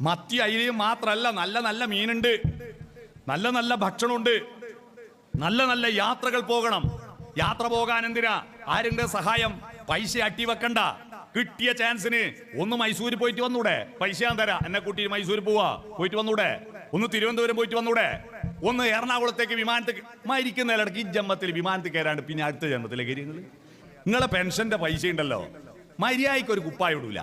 മത്തി അയിലയും മാത്രമല്ല, നല്ല നല്ല മീനുണ്ട്, നല്ല നല്ല ഭക്ഷണമുണ്ട്, നല്ല നല്ല യാത്രകൾ പോകണം. യാത്ര പോകാൻ എന്തിനാ ആരുടെ സഹായം? പൈസ അട്ടിവെക്കണ്ട. കിട്ടിയ ചാൻസിന് ഒന്ന് മൈസൂര് പോയിട്ട് വന്നൂടെ? പൈസ ഞാൻ തരാം, എന്നെ കൂട്ടി മൈസൂര് പോവാ, പോയിട്ട് വന്നൂടെ? ഒന്ന് തിരുവനന്തപുരം പോയിട്ട് വന്നൂടെ? ഒന്ന് എറണാകുളത്തേക്ക് വിമാനത്തിൽ മരിക്കുന്ന ഇടയ്ക്ക് ഈ ജന്മത്തിൽ വിമാനത്തിൽ കയറാണ്ട് പിന്നെ അടുത്ത ജന്മത്തിലേക്ക് കയറി. നിങ്ങളെ പെൻഷന്റെ പൈസ ഉണ്ടല്ലോ, മര്യാദയ്ക്ക് ഒരു കുപ്പായ ഇടൂല.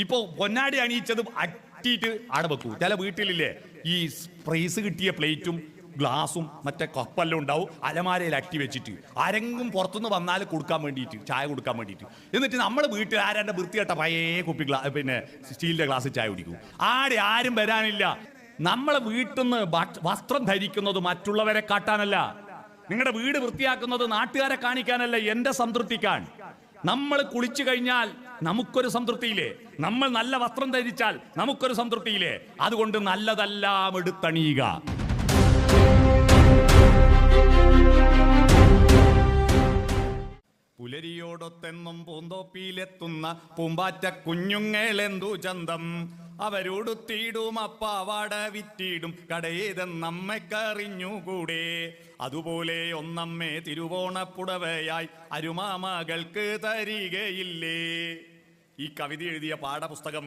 ഇപ്പൊ പൊന്നാടി അണിയിച്ചത് അട്ടിയിട്ട് ആടെ വെക്കൂ. ചില വീട്ടിലില്ലേ ഈ പ്രൈസ് കിട്ടിയ പ്ലേറ്റും ഗ്ലാസും മറ്റേ കപ്പെല്ലാം ഉണ്ടാവും, അലമാരയിൽ അട്ടി വെച്ചിട്ട് ആരെങ്കിലും പുറത്തുനിന്ന് വന്നാൽ കൊടുക്കാൻ വേണ്ടിയിട്ട്, ചായ കൊടുക്കാൻ വേണ്ടിയിട്ട്. എന്നിട്ട് നമ്മുടെ വീട്ടിൽ ആരാൻ്റെ വൃത്തികെട്ട പഴയ കുപ്പി പിന്നെ സ്റ്റീലിന്റെ ഗ്ലാസ് ചായ കുടിക്കും. ആടെ ആരും വരാനില്ല. നമ്മളെ വീട്ടിൽ നിന്ന് വസ്ത്രം ധരിക്കുന്നത് മറ്റുള്ളവരെ കാട്ടാനല്ല, നിങ്ങളുടെ വീട് വൃത്തിയാക്കുന്നത് നാട്ടുകാരെ കാണിക്കാനല്ല, എന്റെ സംതൃപ്തിക്കാൻ. നമ്മൾ കുളിച്ചു കഴിഞ്ഞാൽ നമുക്കൊരു സംതൃപ്തിയില്ലേ? നമ്മൾ നല്ല വസ്ത്രം ധരിച്ചാൽ നമുക്കൊരു സംതൃപ്തിയില്ലേ? അതുകൊണ്ട് നല്ലതെല്ലാം എടുത്തണിയുക. പുലരിയോടൊത്തെന്നും പൂന്തോപ്പിയിലെത്തുന്ന പൂമ്പാറ്റ കുഞ്ഞുങ്ങളെന്തു ചന്തം, അവരോടുത്തിടും അപ്പാവാട വിറ്റിടും കടയേതെന്നമ്മക്കറിഞ്ഞുകൂടെ. അതുപോലെ ഒന്നമ്മേ തിരുവോണപ്പുടവയായി അരുമാമകൾക്ക് തരികയില്ലേ. ഈ കവിത എഴുതിയ പാഠപുസ്തകം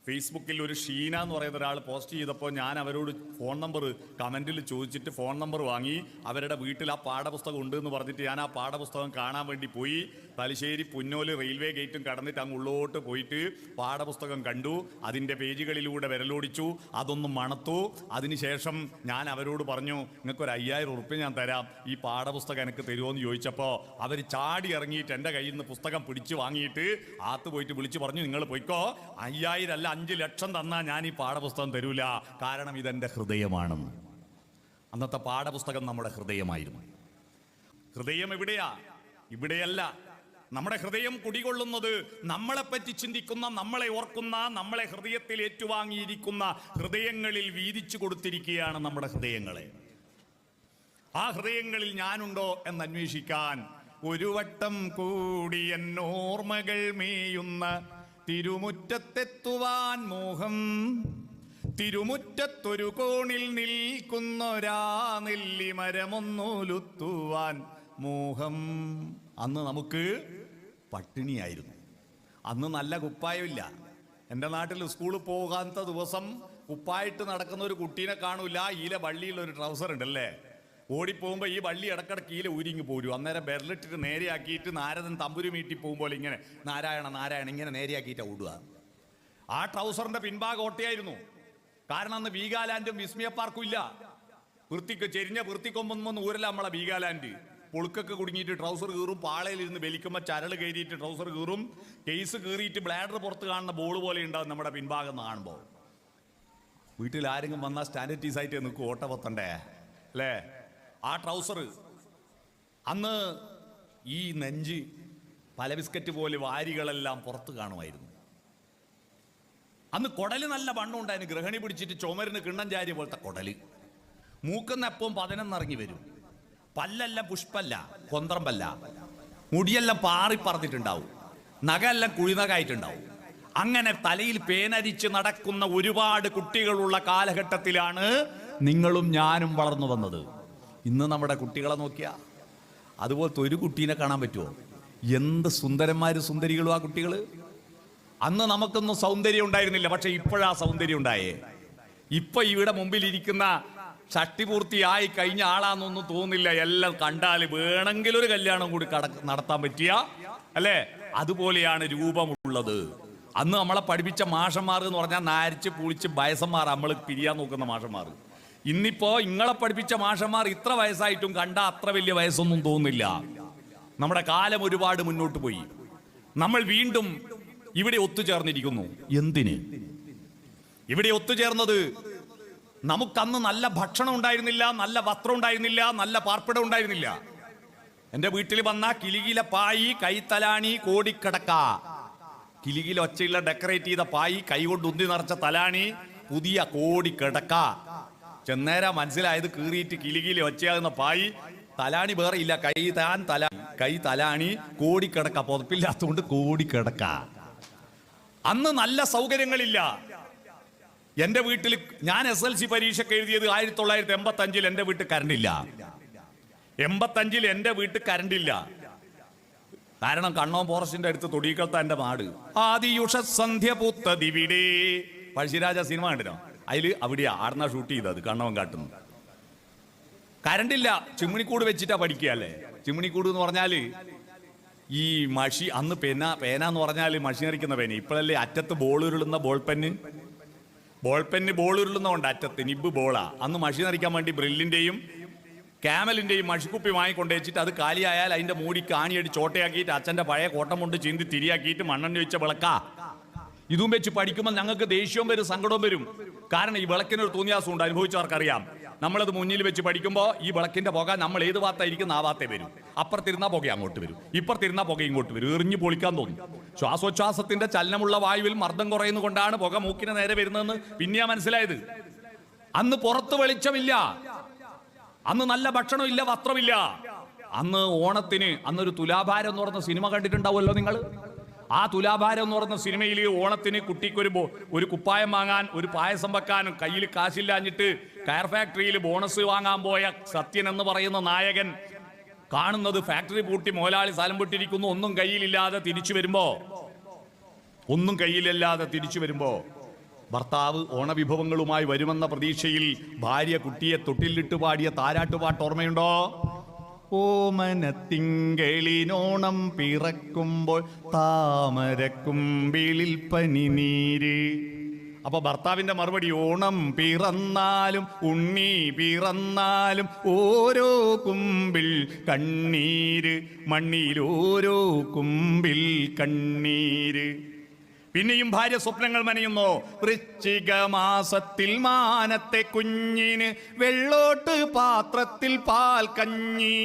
ഫേസ്ബുക്കിൽ ഒരു ഷീന എന്ന് പറയുന്ന ഒരാൾ പോസ്റ്റ് ചെയ്തപ്പോൾ ഞാൻ അവരോട് ഫോൺ നമ്പർ കമൻറ്റിൽ ചോദിച്ചിട്ട് ഫോൺ നമ്പർ വാങ്ങി. അവരുടെ വീട്ടിൽ ആ പാഠപുസ്തകം ഉണ്ട് എന്ന് പറഞ്ഞിട്ട് ഞാൻ ആ പാഠപുസ്തകം കാണാൻ വേണ്ടി പോയി. തലശ്ശേരി പുന്നോല് റെയിൽവേ ഗേറ്റും കടന്നിട്ട് അങ്ങ് ഉള്ളോട്ട് പോയിട്ട് പാഠപുസ്തകം കണ്ടു. അതിൻ്റെ പേജുകളിലൂടെ വിരലോടിച്ചു, അതൊന്നും മണത്തു. അതിനുശേഷം ഞാൻ അവരോട് പറഞ്ഞു, നിങ്ങൾക്കൊരു 5000 ഉറുപ്പ്യ ഞാൻ തരാം, ഈ പാഠപുസ്തകം എനിക്ക് തരുമോ എന്ന് ചോദിച്ചപ്പോൾ അവർ ചാടി ഇറങ്ങിയിട്ട് എൻ്റെ കയ്യിൽ നിന്ന് പുസ്തകം പിടിച്ച് വാങ്ങിയിട്ട് ആത്ത് പോയിട്ട് വിളിച്ച് പറഞ്ഞു, നിങ്ങൾ പോയിക്കോ, 5000 അല്ല 5 ലക്ഷം തന്നാൽ ഞാൻ ഈ പാഠപുസ്തകം തരൂല, കാരണം ഇതെൻ്റെ ഹൃദയമാണെന്ന്. അന്നത്തെ പാഠപുസ്തകം നമ്മുടെ ഹൃദയമായിരുന്നു. ഹൃദയം എവിടെയാ? ഇവിടെയല്ല. നമ്മുടെ ഹൃദയം കുടികൊള്ളുന്നത് നമ്മളെപ്പറ്റി ചിന്തിക്കുന്ന, നമ്മളെ ഓർക്കുന്ന, നമ്മളെ ഹൃദയത്തിൽ ഏറ്റുവാങ്ങിയിരിക്കുന്ന ഹൃദയങ്ങളിൽ വീതിച്ചു കൊടുത്തിരിക്കുകയാണ് നമ്മുടെ ഹൃദയങ്ങളെ. ആ ഹൃദയങ്ങളിൽ ഞാനുണ്ടോ എന്നന്വേഷിക്കാൻ ഒരു വട്ടം കൂടി എന്നോർമ്മകൾ മേയുന്ന തിരുമുറ്റത്തെത്തുവാൻ മോഹം. തിരുമുറ്റത്തൊരു കോണിൽ നിൽക്കുന്നൊരാ നെല്ലിമരമൊന്നുലുത്തുവാൻ മോഹം. അന്ന് നമുക്ക് പട്ടിണിയായിരുന്നു. അന്ന് നല്ല കുപ്പായമില്ല. എൻ്റെ നാട്ടിൽ സ്കൂളിൽ പോകാത്ത ദിവസം കുപ്പായിട്ട് നടക്കുന്ന ഒരു കുട്ടീനെ കാണൂല. ഈല വള്ളിയിലൊരു ട്രൗസർ ഉണ്ടല്ലേ, ഓടിപ്പോകുമ്പോൾ ഈ വള്ളി ഇടക്കിടക്ക് ഈല ഊരിങ്ങ് പോരും. അന്നേരം ബെരലിട്ടിട്ട് നേരെയാക്കിയിട്ട് നാരദൻ തമ്പുരു മീട്ടി പോകുമ്പോൾ ഇങ്ങനെ നാരായണ നാരായണ ഇങ്ങനെ നേരെയാക്കിയിട്ടാണ് ഓടുക. ആ ട്രൗസറിൻ്റെ പിൻഭാഗം ഓട്ടയായിരുന്നു. കാരണം അന്ന് വീഗാലാൻഡും വിസ്മയ പാർക്കും ഇല്ല. ചെരിഞ്ഞ വൃത്തിക്കൊമ്പൊന്നും ഊരല്ല നമ്മളെ വീഗാലാൻഡ്. പൊളുക്കൊക്കെ കുടുങ്ങിയിട്ട് ട്രൗസർ കീറും, പാളയിലിരുന്ന് വലിക്കുമ്പോൾ ചരട് കയറിയിട്ട് ട്രൗസർ കീറും, കേസ് കീറിയിട്ട് ബ്ലാഡർ പുറത്ത് കാണുന്ന ബോൾ പോലെ ഉണ്ടാവും നമ്മുടെ പിൻഭാഗം കാണുമ്പോൾ. വീട്ടിൽ ആരെങ്കിലും വന്നാൽ സ്റ്റാൻഡേർഡൈസ് ആയിട്ട് നിൽക്കും, ഓട്ട പൊത്തണ്ടേ അല്ലേ? ആ ട്രൗസർ അന്ന് ഈ നെഞ്ച് പല ബിസ്ക്കറ്റ് പോലെ വാരികളെല്ലാം പുറത്ത് കാണുമായിരുന്നു. അന്ന് കുടല് നല്ല വണ്ണം ഉണ്ടായിരുന്നു. ഗ്രഹണി പിടിച്ചിട്ട് ചുമരിന് കിണ്ണം ചാരിയ പോലത്തെ കുടല്. മൂക്കുന്ന എപ്പം 11 ഇറങ്ങി വരും. പല്ലെല്ലാം പുഷ്പല്ല, കൊന്ത്രമ്പല്ല. മുടിയെല്ലാം പാറിപ്പറന്നിട്ടുണ്ടാവും. നഖമെല്ലാം കുഴിനകായിട്ടുണ്ടാവും. അങ്ങനെ തലയിൽ പേനരിച്ച് നടക്കുന്ന ഒരുപാട് കുട്ടികളുള്ള കാലഘട്ടത്തിലാണ് നിങ്ങളും ഞാനും വളർന്നു വന്നത്. ഇന്ന് നമ്മുടെ കുട്ടികളെ നോക്കിയാ അതുപോലത്തെ ഒരു കുട്ടീനെ കാണാൻ പറ്റുമോ? എന്ത് സുന്ദരന്മാരും സുന്ദരികളും ആ കുട്ടികൾ. അന്ന് നമുക്കൊന്നും സൗന്ദര്യം ഉണ്ടായിരുന്നില്ല, പക്ഷെ ഇപ്പോഴാ സൗന്ദര്യം ഉണ്ടായേ. ഇപ്പൊ ഇവിടെ മുമ്പിലിരിക്കുന്ന ഷഷ്ടിപൂർത്തിയായി കഴിഞ്ഞ ആളാന്നൊന്നും തോന്നില്ല. എല്ലാം കണ്ടാൽ വേണമെങ്കിൽ ഒരു കല്യാണം കൂടി നടത്താൻ പറ്റിയ അല്ലേ? അതുപോലെയാണ് രൂപമുള്ളത്. അന്ന് നമ്മളെ പഠിപ്പിച്ച മാഷന്മാർ എന്ന് പറഞ്ഞാൽ നാരിച്ച് പൂളിച്ച് വയസ്സന്മാർ, നമ്മൾ പിരിയാൻ നോക്കുന്ന മാഷന്മാർ. ഇന്നിപ്പോ ഇങ്ങളെ പഠിപ്പിച്ച മാഷന്മാർ ഇത്ര വയസ്സായിട്ടും കണ്ട അത്ര വലിയ വയസ്സൊന്നും തോന്നില്ല. നമ്മുടെ കാലം ഒരുപാട് മുന്നോട്ട് പോയി. നമ്മൾ വീണ്ടും ഇവിടെ ഒത്തുചേർന്നിരിക്കുന്നു. എന്തിന് ഇവിടെ ഒത്തുചേർന്നത്? നമുക്കന്ന് നല്ല ഭക്ഷണം ഉണ്ടായിരുന്നില്ല, നല്ല വസ്ത്രം ഉണ്ടായിരുന്നില്ല, നല്ല പാർപ്പിടം ഉണ്ടായിരുന്നില്ല. എൻ്റെ വീട്ടിൽ വന്ന കിലുകില പായി, കൈത്തലാണി, കോടിക്കടക്ക. കിലുകില ഒച്ചയുള്ള ഡെക്കറേറ്റ് ചെയ്ത പായി, കൈകൊണ്ട് ഉന്തി നിറച്ച തലാണി, പുതിയ കോടിക്കടക്ക. ചെന്നേരം മനസ്സിലായത് കീറിയിട്ട് കിലുകില ഒച്ചയാകുന്ന പായി. തലാണി വേറെ ഇല്ല, കൈ തലാണി, കോടിക്കടക്ക. പുതപ്പില്ലാത്തതുകൊണ്ട് കോടിക്കടക്ക. അന്ന് നല്ല സൗകര്യങ്ങളില്ല. എന്റെ വീട്ടിൽ ഞാൻ SLC പരീക്ഷയ്ക്ക് എഴുതിയത് 1985. എന്റെ വീട്ടിൽ കറണ്ടില്ല. 85 എന്റെ വീട്ടിൽ കറണ്ടില്ല. കാരണം കണ്ണോം ഫോറസ്റ്റിന്റെ അടുത്ത് തൊടിക്കൽത്ത എന്റെ നാട്. ആദിയുഷ സന്ധ്യ പൂത്തതിവിടെ പഴശ്ശിരാജ സിനിമ കണ്ടിനോ? അതിൽ അവിടെയാ ആടുന്ന ഷൂട്ട് ചെയ്തത്. കണ്ണവൻ കാട്ടുന്നു. കറണ്ടില്ല. ചിമ്മിണിക്കൂട് വെച്ചിട്ടാ പഠിക്കുക അല്ലേ? ചിമ്മിണിക്കൂട് എന്ന് പറഞ്ഞാല് ഈ മഷി, അന്ന് പേന എന്ന് പറഞ്ഞാൽ മഷി നിറയ്ക്കുന്ന പേന. ഇപ്പോഴല്ലേ അറ്റത്ത് ബോൾ ഉരുളുന്ന ബോൾ പെന്ന് ബോൾ ഉരുളുന്നതുകൊണ്ട് അറ്റത്ത് നിബ് ബോളാ. അന്ന് മഷി നിറയ്ക്കാൻ വേണ്ടി ബ്രില്ലിന്റെയും ക്യാമലിന്റെയും മഷിക്കുപ്പി വാങ്ങിക്കൊണ്ട് വെച്ചിട്ട് അത് കാലിയായാൽ അതിന്റെ മൂടി കാണിയടി ചോട്ടയാക്കിയിട്ട് അച്ഛന്റെ പഴയ കോട്ടം കൊണ്ട് ചീന്തി തിരിയാക്കിയിട്ട് മണ്ണെണ്ണ വെച്ച വിളക്കാ. ഇതും വെച്ച് പഠിക്കുമ്പോൾ ഞങ്ങൾക്ക് ദേഷ്യവും വരും, സങ്കടവും വരും. കാരണം ഈ വിളക്കിനൊരു തോന്നിയാസം ഉണ്ട്, അനുഭവിച്ചവർക്കറിയാം. നമ്മളത് മുന്നിൽ വെച്ച് പഠിക്കുമ്പോൾ ഈ വിളക്കിന്റെ പുക നമ്മൾ ഏത് ഭാഗത്തായിരിക്കും ആ ഭാഗത്തേ വരും. അപ്പുറത്തിരുന്ന പുക അങ്ങോട്ട് വരും, ഇപ്പുറത്തിരുന്ന പുക ഇങ്ങോട്ട് വരും. എറിഞ്ഞു പൊളിക്കാൻ തോന്നും. ശ്വാസോച്ഛ്വാസത്തിന്റെ ചലനമുള്ള വായുവിൽ മർദ്ദം കുറയുന്നതുകൊണ്ടാണ് പുക മൂക്കിന് നേരെ വരുന്നതെന്ന് പിന്നെയാ മനസ്സിലായത്. അന്ന് പുറത്ത് വെളിച്ചമില്ല, അന്ന് നല്ല ഭക്ഷണമില്ല, വസ്ത്രമില്ല. അന്ന് ഓണത്തിന് അന്നൊരു തുലാഭാരം എന്ന് പറഞ്ഞ സിനിമ കണ്ടിട്ടുണ്ടാവുമല്ലോ നിങ്ങൾ. ആ തുലാഭാരം എന്ന് പറഞ്ഞ സിനിമയിൽ ഓണത്തിന് കുട്ടിക്കൊരു ഒരു കുപ്പായം വാങ്ങാൻ, ഒരു പായസം വെക്കാനും കയ്യിൽ കാശില്ലാഞ്ഞിട്ട് കയർ ഫാക്ടറിയിൽ ബോണസ് വാങ്ങാൻ പോയ സത്യൻ എന്ന് പറയുന്ന നായകൻ കാണുന്നത് ഫാക്ടറി പൂട്ടി മുതലാളി സ്ഥലം വിട്ടിരിക്കുന്നു. ഒന്നും കയ്യിലില്ലാതെ തിരിച്ചു വരുമ്പോ ഭർത്താവ് ഓണവിഭവങ്ങളുമായി വരുമെന്ന പ്രതീക്ഷയിൽ ഭാര്യ കുട്ടിയെ തൊട്ടിലിട്ട് പാടിയ താരാട്ടുപാട്ട് ഓർമ്മയുണ്ടോ? ഓമനത്തിങ്കളിനോണം പിറക്കുമ്പോൾ താമരക്കുമ്പിളിൽ പനിനീര്. അപ്പൊ ഭർത്താവിന്റെ മറുപടി, ഓണം പിറന്നാലും ഉണ്ണി പിറന്നാലും ഓരോ കുമ്പിൽ കണ്ണീര്, മണ്ണിൽ ഓരോ കുമ്പിൽ കണ്ണീര്. പിന്നെയും ഭാര്യ സ്വപ്നങ്ങൾ മനയുന്നു. വൃശ്ചിക മാസത്തിൽ മാനത്തെ കുഞ്ഞിന് വെള്ളോട്ട് പാത്രത്തിൽ പാൽ കഞ്ഞി.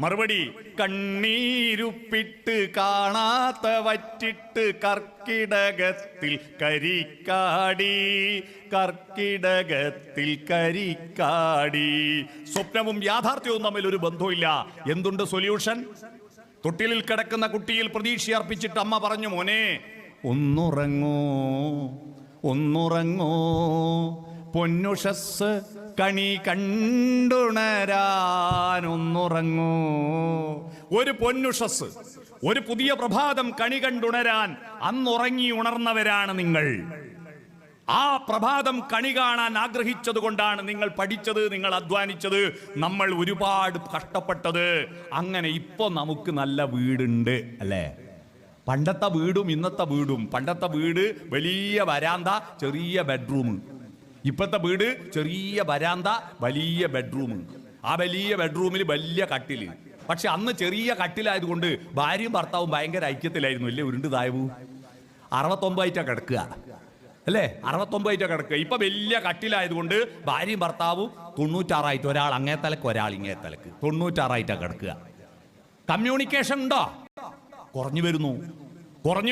മറുപടി, കണ്ണീരുപ്പിട്ട് കാണാത്ത വറ്റിട്ട് കർക്കിടകത്തിൽ കരിക്കാടി. സ്വപ്നവും യാഥാർത്ഥ്യവും തമ്മിൽ ഒരു ബന്ധവുമില്ല. എന്തുണ്ട് സൊല്യൂഷൻ? തൊട്ടിലിൽ കിടക്കുന്ന കുട്ടിയിൽ പ്രതീക്ഷ അർപ്പിച്ചിട്ട് അമ്മ പറഞ്ഞു, മോനെ ഒന്നുറങ്ങോ പൊന്നുഷസ് കണി കണ്ടുണരാൻ, ഒന്നുറങ്ങോ. ഒരു പൊന്നുഷസ്, ഒരു പുതിയ പ്രഭാതം കണി കണ്ടുണരാൻ അന്നുറങ്ങി ഉണർന്നവരാണ് നിങ്ങൾ. ആ പ്രഭാതം കണി കാണാൻ ആഗ്രഹിച്ചത് കൊണ്ടാണ് നിങ്ങൾ പഠിച്ചത്, നിങ്ങൾ അധ്വാനിച്ചത്, നമ്മൾ ഒരുപാട് കഷ്ടപ്പെട്ടത്. അങ്ങനെ ഇപ്പൊ നമുക്ക് നല്ല വീടുണ്ട് അല്ലേ? പണ്ടത്തെ വീടും ഇന്നത്തെ വീടും, പണ്ടത്തെ വീട് വലിയ വരാന്ത, ചെറിയ ബെഡ്റൂം. ഇപ്പോഴത്തെ വീട് ചെറിയ വരാന്ത, വലിയ ബെഡ്റൂം. ആ വലിയ ബെഡ്റൂമിൽ വലിയ കട്ടില്. പക്ഷെ അന്ന് ചെറിയ കട്ടിലായതുകൊണ്ട് ഭാര്യയും ഭർത്താവും ഭയങ്കര ഐക്യത്തിലായിരുന്നു അല്ലേ? ഉരുണ്ട് തായവു 69 കിടക്കുക അല്ലേ? 69 കിടക്കുക. ഇപ്പൊ വലിയ കട്ടിലായതുകൊണ്ട് ഭാര്യയും ഭർത്താവും 96, ഒരാൾ അങ്ങേ തലക്ക് ഒരാൾ ഇങ്ങേ തലക്ക് 96 കിടക്കുക. കമ്മ്യൂണിക്കേഷൻ ഉണ്ടോ? കുറഞ്ഞു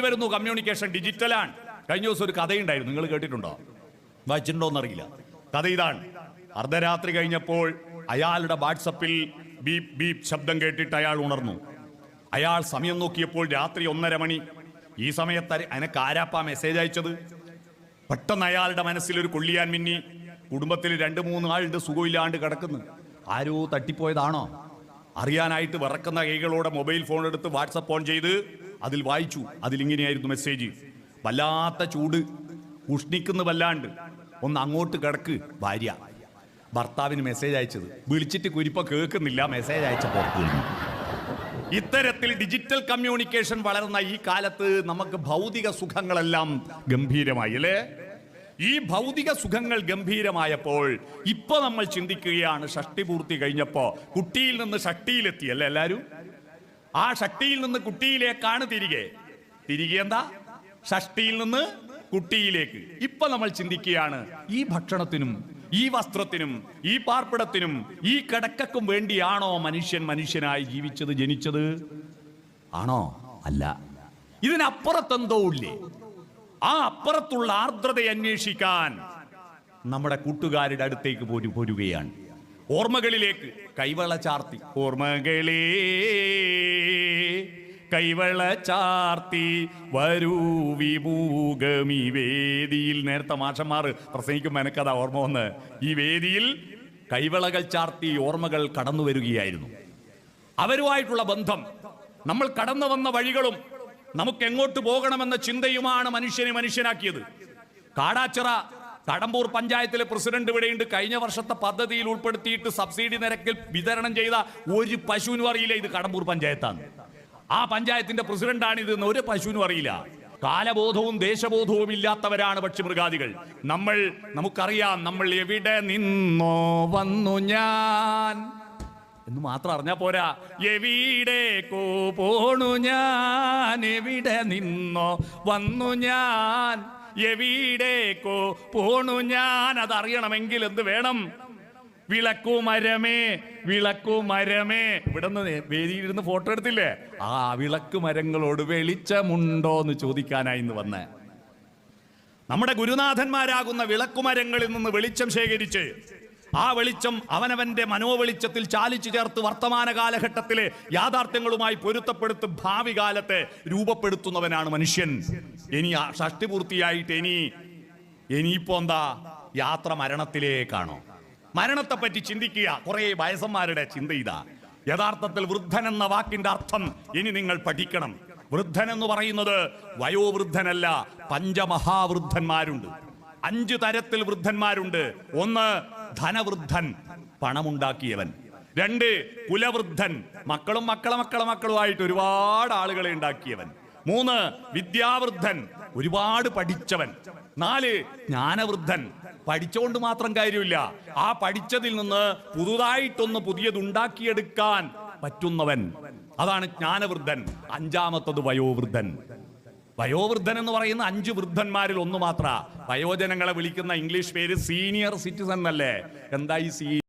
വരുന്നു കമ്മ്യൂണിക്കേഷൻ. ഡിജിറ്റലാണ്. കഴിഞ്ഞ ദിവസം ഒരു കഥയുണ്ടായിരുന്നു, നിങ്ങൾ കേട്ടിട്ടുണ്ടോ? വായിച്ചിട്ടുണ്ടോന്ന് അറിയില്ല. കഥ ഇതാണ്. അർദ്ധരാത്രി കഴിഞ്ഞപ്പോൾ അയാളുടെ വാട്സപ്പിൽ ബീപ് ബീപ് ശബ്ദം കേട്ടിട്ട് അയാൾ ഉണർന്നു. അയാൾ സമയം നോക്കിയപ്പോൾ രാത്രി 1:30 മണി. ഈ സമയത്ത് അനക്ക് ആരാപ്പാ മെസ്സേജ് അയച്ചത്? പെട്ടെന്ന് അയാളുടെ മനസ്സിൽ ഒരു കൊള്ളിയാൻ മിന്നി. കുടുംബത്തിൽ 2-3 ആളുടെ സുഖമില്ലാണ്ട് കിടക്കുന്നു. ആരോ തട്ടിപ്പോയതാണോ അറിയാനായിട്ട് വിറക്കുന്ന കൈകളോടെ മൊബൈൽ ഫോൺ എടുത്ത് വാട്സപ്പ് ഓൺ ചെയ്ത് അതിൽ വായിച്ചു. അതിലിങ്ങനെയായിരുന്നു മെസ്സേജ്: വല്ലാത്ത ചൂട്, ഉഷ്ണിക്കുന്ന വല്ലാണ്ട്, ഒന്ന് അങ്ങോട്ട് കിടക്ക്. ഭാര്യ ഭർത്താവിന് മെസ്സേജ് അയച്ചത്. വിളിച്ചിട്ട് കുരിപ്പ കേൾക്കുന്നില്ല, മെസ്സേജ് അയച്ചപ്പോൾ. ഇത്തരത്തിൽ ഡിജിറ്റൽ കമ്മ്യൂണിക്കേഷൻ വളർന്ന ഈ കാലത്ത് നമുക്ക് ഭൗതിക സുഖങ്ങളെല്ലാം ഗംഭീരമായി അല്ലേ? ഈ ഭൗതിക സുഖങ്ങൾ ഗംഭീരമായപ്പോൾ ഇപ്പൊ നമ്മൾ ചിന്തിക്കുകയാണ്, ഷഷ്ടി പൂർത്തി കഴിഞ്ഞപ്പോ കുട്ടിയിൽ നിന്ന് ഷഷ്ടിയിലെത്തി അല്ലേ എല്ലാരും? ആ ഷഷ്ടിയിൽ നിന്ന് കുട്ടിയിലേക്കാണ് തിരികെ എന്താ? ഷഷ്ടിയിൽ നിന്ന് കുട്ടിയിലേക്ക്. ഇപ്പൊ നമ്മൾ ചിന്തിക്കുകയാണ്, ഈ ഭക്ഷണത്തിനും ഈ വസ്ത്രത്തിനും ഈ പാർപ്പിടത്തിനും ഈ കിടക്കും വേണ്ടിയാണോ മനുഷ്യനായി ജനിച്ചത്? ആണോ? അല്ല. ഇതിനപ്പുറത്തെന്തോ ഇല്ലേ? ആ അപ്പുറത്തുള്ള ആർദ്രതയെ അന്വേഷിക്കാൻ നമ്മുടെ കൂട്ടുകാരുടെ അടുത്തേക്ക് പോരുകയാണ്. ഓർമ്മകളിലേക്ക് കൈവള ചാർത്തി. ഓർമ്മകളേ കൈവള ചാർത്തി വരൂ വിമൂകമി വേദിയിൽ. നേരത്തെ മാഷന്മാർ പ്രസംഗിക്കുമ്പോൾ എനിക്കതാ ഓർമ്മ വന്ന്. ഈ വേദിയിൽ കൈവളകൾ ചാർത്തി ഓർമ്മകൾ കടന്നു വരികയായിരുന്നു. അവരുമായിട്ടുള്ള ബന്ധം, നമ്മൾ കടന്നു വന്ന വഴികളും നമുക്ക് എങ്ങോട്ട് പോകണമെന്ന ചിന്തയുമാണ് മനുഷ്യനെ മനുഷ്യനാക്കിയത്. കാടാച്ചിറ കടമ്പൂർ പഞ്ചായത്തിലെ പ്രസിഡന്റ് ഇവിടെയുണ്ട്. കഴിഞ്ഞ വർഷത്തെ പദ്ധതിയിൽ ഉൾപ്പെടുത്തിയിട്ട് സബ്സിഡി നിരക്കിൽ വിതരണം ചെയ്ത ഒരു പശുവിനും അറിയില്ല ഇത് കടമ്പൂർ പഞ്ചായത്താണ്. ആ പഞ്ചായത്തിന്റെ പ്രസിഡന്റാണ് ഇതെന്ന് ഒരു പശുവിനും അറിയില്ല. കാലബോധവും ദേശബോധവും ഇല്ലാത്തവരാണ് പക്ഷിമൃഗാദികൾ. നമുക്കറിയാം നമ്മൾ എവിടെ നിന്നോ വന്നു ഞാൻ എന്ന് മാത്രം അറിഞ്ഞാ പോരാ. എവിടേക്കോ പോണു ഞാൻ, എവിടെ നിന്നോ വന്നു ഞാൻ, എവിടേക്കോ പോണു ഞാൻ. അതറിയണമെങ്കിൽ എന്ത് വേണം? വിളക്കുമരമേ വിളക്കുമരമേ. ഇവിടെ നിന്ന് വേദിയിലിരുന്ന് ഫോട്ടോ എടുത്തില്ലേ? ആ വിളക്ക് മരങ്ങളോട് വെളിച്ചമുണ്ടോ എന്ന് ചോദിക്കാനായി ഇന്ന് വന്ന് നമ്മുടെ ഗുരുനാഥന്മാരാകുന്ന വിളക്കുമരങ്ങളിൽ നിന്ന് വെളിച്ചം ശേഖരിച്ച് ആ വെളിച്ചം അവനവന്റെ മനോവെളിച്ചത്തിൽ ചാലിച്ചു ചേർത്ത് വർത്തമാന കാലഘട്ടത്തിലെ യാഥാർത്ഥ്യങ്ങളുമായി പൊരുത്തപ്പെടുത്തി ഭാവി കാലത്തെ രൂപപ്പെടുത്തുന്നവനാണ് മനുഷ്യൻ. ഇനി ഷഷ്ടി പൂർത്തിയായിട്ട് ഇനിയിപ്പോ എന്താ? യാത്ര മരണത്തിലേക്കാണോ? മരണത്തെപ്പറ്റി ചിന്തിക്കുക. കുറെ വയസ്സന്മാരുടെ ചിന്ത ഇതാ. യഥാർത്ഥത്തിൽ വൃദ്ധൻ എന്ന വാക്കിന്റെ അർത്ഥം ഇനി നിങ്ങൾ പഠിക്കണം. വൃദ്ധൻ എന്ന് പറയുന്നത് വയോവൃദ്ധനല്ല, പഞ്ചമഹാവൃദ്ധന്മാരുണ്ട്. 5 തരത്തിൽ വൃദ്ധന്മാരുണ്ട്. 1 ധനവൃദ്ധൻ, പണമുണ്ടാക്കിയവൻ. 2 കുലവൃദ്ധൻ, മക്കളും മക്കളുമായിട്ട് ഒരുപാട് ആളുകളെ ഉണ്ടാക്കിയവൻ. 3 വിദ്യാവൃദ്ധൻ, ഒരുപാട് പഠിച്ചവൻ. 4 ജ്ഞാനവൃദ്ധൻ, പഠിച്ചുകൊണ്ട് മാത്രം കാര്യമില്ല, ആ പഠിച്ചതിൽ നിന്ന് പുതിയതുണ്ടാക്കിയെടുക്കാൻ പറ്റുന്നവൻ, അതാണ് ജ്ഞാനവൃദ്ധൻ. 5ാമത്തത് വയോവൃദ്ധൻ. വയോവൃദ്ധൻ എന്ന് പറയുന്ന 5 വൃദ്ധന്മാരിൽ 1 മാത്ര. വയോജനങ്ങളെ വിളിക്കുന്ന ഇംഗ്ലീഷ് പേര് സീനിയർ സിറ്റിസൺ അല്ലേ? എന്താ ഈ